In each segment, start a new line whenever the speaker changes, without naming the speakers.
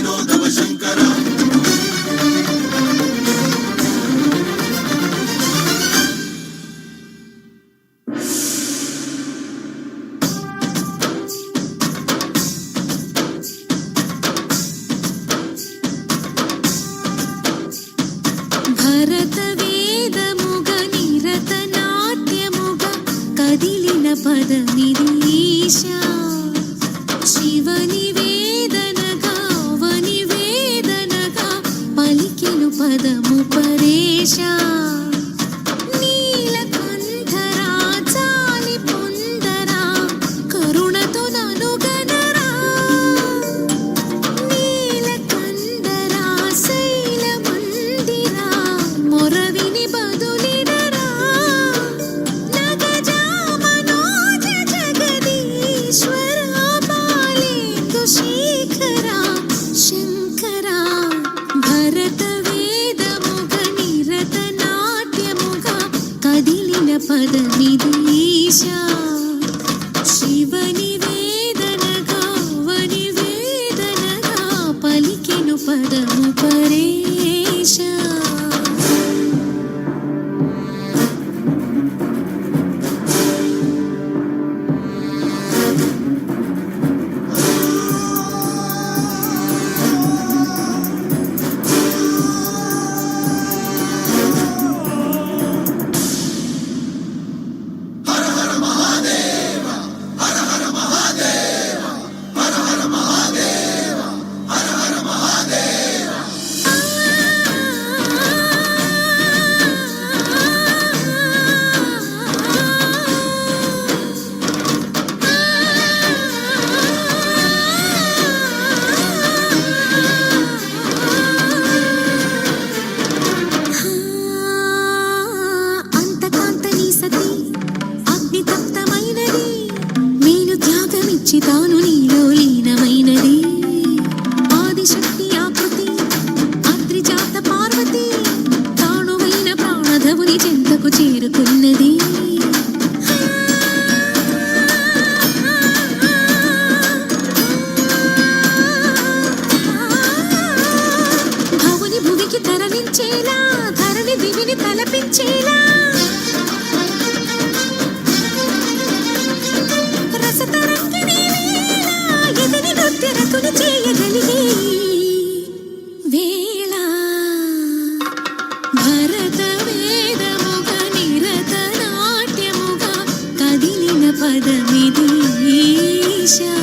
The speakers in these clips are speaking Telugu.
వినోదవ శంకర
భరత వేదముగ నిరత నాట్యముగ కదిలిన పదమిది ఈశా శివని వేదనగా వని వేదనగా పలికెను పదము పరేశా నీలకంఠరా చాలి పొందరా కరుణతో ననుగనరా నీలకంఠరా శైల మందిరా మొరవిని బదులినరా నగజా మనోజ జగదీశ్వరా పాలేందు శేఖరా శంకరా భరత వేదముగ నిరత నాట్యముగ కదిలిన పదమిది ఈశా శివని వేదనగా వని వేదనగా పలికెను పదము పరేశా అంతకాంతని సతి అగ్నితప్తమైనది నేను త్యాగమిచ్చి తాను నీలో లీనమైనది ఆదిశక్తి ఆకృతి అద్రిజాత పార్వతి తానువైన ప్రాణధవుని చెంతకు చేరుకున్నది భవుని భువికి తరలించేలా ధరణి దివిని తలపించేలా రసతరంగిణి వేళ ఎదిరి నృత్యరతులు చేయగలిగే వేళ భరత వేదముగ నిరత నాట్యముగ కదిలిన పదమిది ఈశా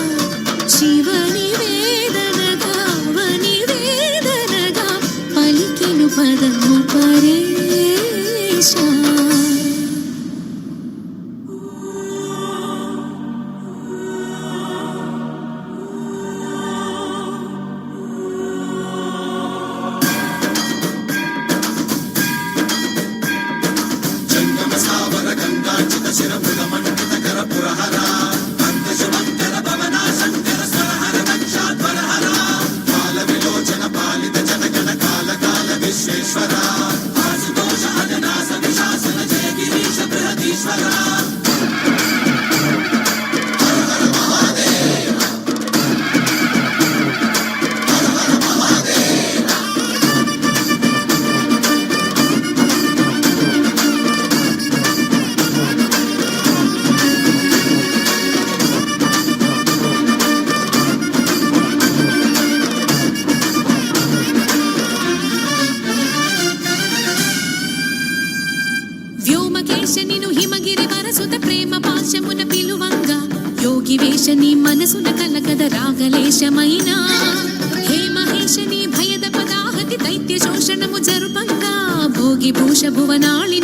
శివని వేదనగా వని వేదనగా పలికెను పదము పరేశా
జంగమ స్థావర గంగాచిత శిరపుర మండిత కర పురహర అంతశుమంకర భవన శంకర స్వరహర దక్షాధ్వరహర కాల విలోచన పాలిత జనగణ కాల కాల విశ్వేశ్వర ఆశుతోష అజనాస విశాసన జయ గిరీశ బృహదీశ్వర
వ్యోమకేశ నిను హిమగిరి వరసుత ప్రేమ పాశమున పిలువంగా యోగి వేషని మనసున కలకద రాగలేశమైన హే మహేశని భయద పదాహతి దైత్య శోషణము జరుపంగా భోగి భూష భువనాళి